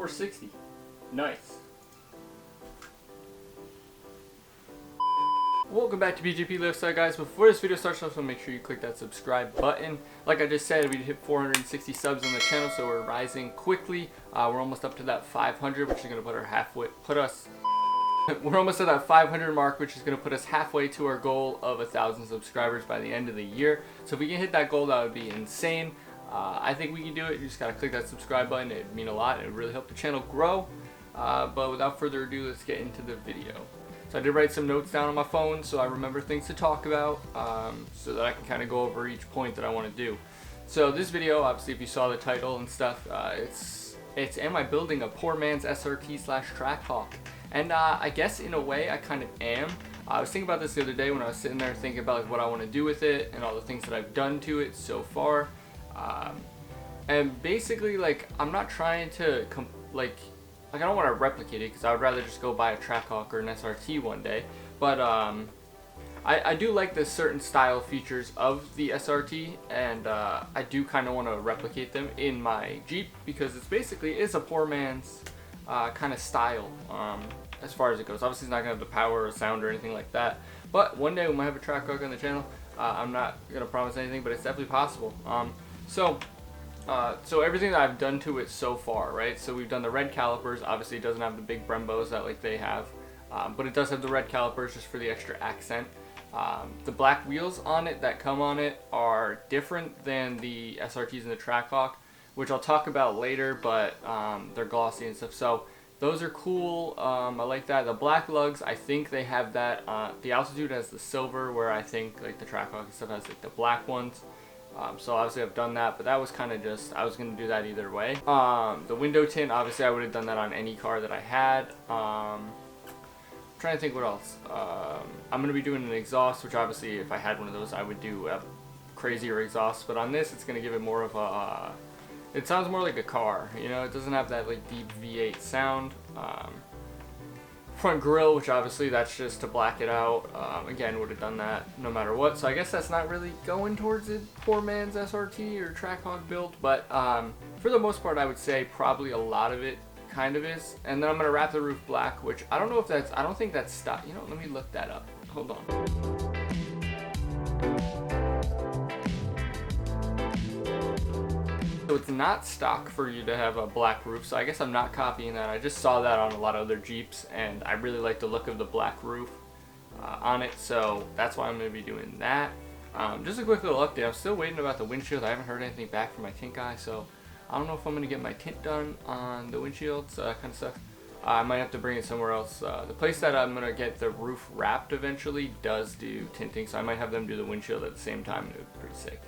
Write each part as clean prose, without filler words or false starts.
460. Nice. Welcome back to BGP Lifestyle, guys. Before this video starts off, so make sure you click that subscribe button. Like I just said, we hit 460 subs on the channel, so we're rising quickly. We're almost up to that 500, which is going to we're almost at that 500 mark, which is going to put us halfway to our goal of 1,000 subscribers by the end of the year. So if we can hit that goal, that would be insane. I think we can do it. You just got to click that subscribe button. It would mean a lot. It would really help the channel grow. But without further ado, let's get into the video. So I did write some notes down on my phone so I remember things to talk about, so that I can kind of go over each point that I want to do. So this video, obviously if you saw the title and stuff, it's am I building a poor man's SRT slash Trackhawk? And I guess in a way I kind of am. I was thinking about this the other day when I was sitting there thinking about like what I want to do with it and all the things that I've done to it so far. And basically, like, I'm not trying to I don't want to replicate it, because I would rather just go buy a Trackhawk or an SRT one day. But I do like the certain style features of the SRT, and I do kind of want to replicate them in my Jeep, because it's basically a poor man's kind of style as far as it goes. Obviously, it's not going to have the power or sound or anything like that. But one day we might have a Trackhawk on the channel. I'm not going to promise anything, but it's definitely possible. So everything that I've done to it so far, right? So we've done the red calipers. Obviously, it doesn't have the big Brembos that like they have, but it does have the red calipers just for the extra accent. The black wheels on it that come on it are different than the SRTs and the Trackhawk, which I'll talk about later, but they're glossy and stuff. So those are cool. I like that. The black lugs, I think they have that. The Altitude has the silver, where I think like the Trackhawk and stuff has like the black ones. So obviously I've done that, but that was kind of just, I was going to do that either way. The window tint, obviously I would have done that on any car that I had. I'm trying to think what else. I'm going to be doing an exhaust, which obviously if I had one of those I would do a crazier exhaust, but on this it's going to give it more of a, it sounds more like a car, you know, it doesn't have that like deep V8 sound. Front grille, which obviously that's just to black it out. Again, would have done that no matter what. So I guess that's not really going towards a poor man's SRT or Trackhawk build, but for the most part, I would say probably a lot of it kind of is. And then I'm gonna wrap the roof black, which I don't know if that's, I don't think that's stock. You know, let me look that up. Hold on. So it's not stock for you to have a black roof, so I guess I'm not copying that. I just saw that on a lot of other Jeeps, and I really like the look of the black roof on it, so that's why I'm going to be doing that. Just a quick little update. I'm still waiting about the windshield. I haven't heard anything back from my tint guy, so I don't know if I'm going to get my tint done on the windshield, so that kind of sucks. I might have to bring it somewhere else. The place that I'm going to get the roof wrapped eventually does do tinting, so I might have them do the windshield at the same time, and it would be pretty sick.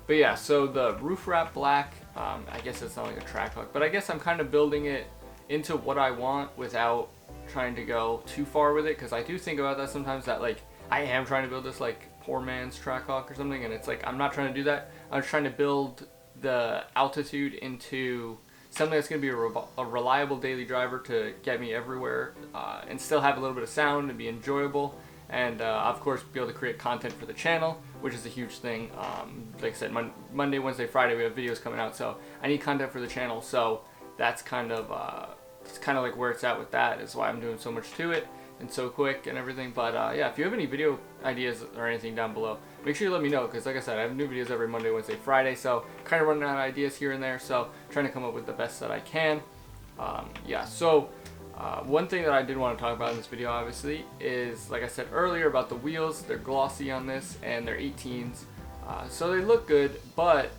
But yeah, so the roof wrap black, I guess it's not like a Trackhawk, but I guess I'm kind of building it into what I want without trying to go too far with it, because I do think about that sometimes, that like I am trying to build this like poor man's Trackhawk or something, and it's like I'm not trying to do that. I'm trying to build the Altitude into something that's going to be a reliable daily driver to get me everywhere, and still have a little bit of sound and be enjoyable. And of course be able to create content for the channel, which is a huge thing. Like I said, Monday, Wednesday, Friday we have videos coming out, so I need content for the channel. So that's kind of it's kind of like where it's at with that. Is why I'm doing so much to it and so quick and everything. But yeah, if you have any video ideas or anything down below, make sure you let me know, because like I said, I have new videos every Monday, Wednesday, Friday. So kind of running out of ideas here and there. So trying to come up with the best that I can. Yeah. So. One thing that I did want to talk about in this video, obviously, is, like I said earlier, about the wheels. They're glossy on this, and they're 18s. So they look good, but...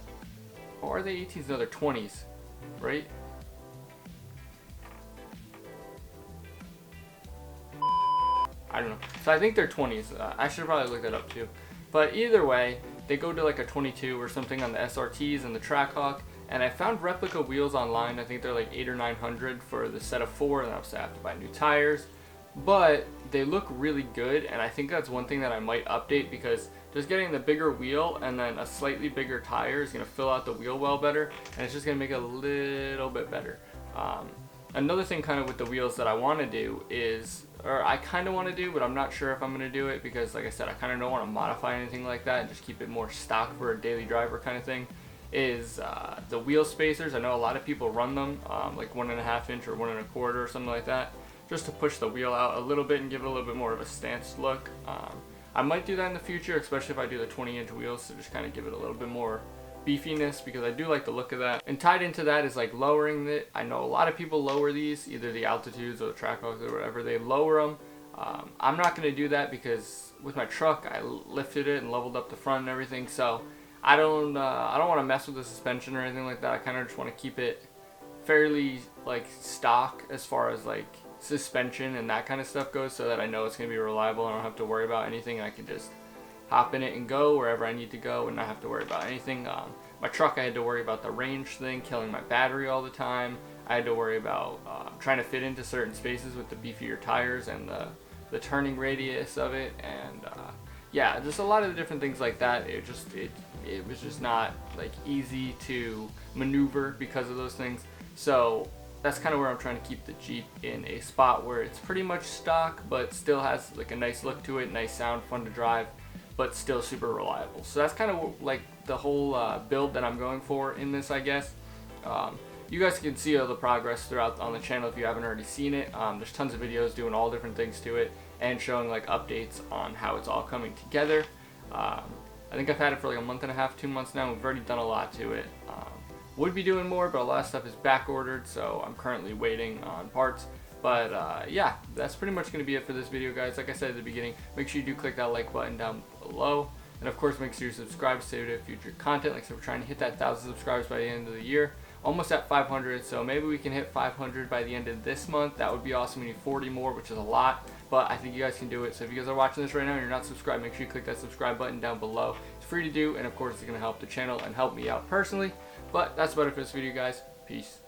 Or are they 18s? No, they're 20s, right? I don't know. So I think they're 20s. I should probably look that up, too. But either way, they go to like a 22 or something on the SRTs and the Trackhawk. And I found replica wheels online. I think they're like $800 or $900 for the set of 4, and obviously I have to buy new tires. But they look really good, and I think that's one thing that I might update, because just getting the bigger wheel and then a slightly bigger tire is going to fill out the wheel well better, and it's just going to make it a little bit better. Another thing kind of with the wheels that I want to do is, or I kind of want to do, but I'm not sure if I'm going to do it, because like I said, I kind of don't want to modify anything like that and just keep it more stock for a daily driver kind of thing, is the wheel spacers. I know a lot of people run them like 1.5 inch or 1 1/4 or something like that, just to push the wheel out a little bit and give it a little bit more of a stance look. I might do that in the future, especially if I do the 20-inch wheels, to just kind of give it a little bit more beefiness, because I do like the look of that. And tied into that is like lowering it. I know a lot of people lower these, either the Altitudes or the Trackhawks or whatever, they lower them. I'm not going to do that because with my truck I lifted it and leveled up the front and everything, so I don't want to mess with the suspension or anything like that. I kind of just want to keep it fairly like stock as far as like suspension and that kind of stuff goes, so that I know it's going to be reliable. I don't have to worry about anything. I can just hop in it and go wherever I need to go and not have to worry about anything. My truck, I had to worry about the range thing, killing my battery all the time. I had to worry about trying to fit into certain spaces with the beefier tires and the turning radius of it, and yeah, just a lot of the different things like that. It was just not like easy to maneuver because of those things. So that's kind of where I'm trying to keep the Jeep in a spot where it's pretty much stock, but still has like a nice look to it, nice sound, fun to drive, but still super reliable. So that's kind of like the whole build that I'm going for in this, I guess. You guys can see all the progress throughout on the channel if you haven't already seen it. There's tons of videos doing all different things to it and showing like updates on how it's all coming together. I think I've had it for like a month and a half, 2 months now. We've already done a lot to it. Would be doing more, but a lot of stuff is back ordered, so I'm currently waiting on parts. But yeah, that's pretty much going to be it for this video, guys. Like I said at the beginning, make sure you do click that like button down below. And of course, make sure you subscribe to stay to future content. Like I said, we're trying to hit that 1,000 subscribers by the end of the year. Almost at 500, so maybe we can hit 500 by the end of this month. That would be awesome. We need 40 more, which is a lot, but I think you guys can do it. So if you guys are watching this right now and you're not subscribed, make sure you click that subscribe button down below. It's free to do, and of course, it's going to help the channel and help me out personally. But that's about it for this video, guys. Peace.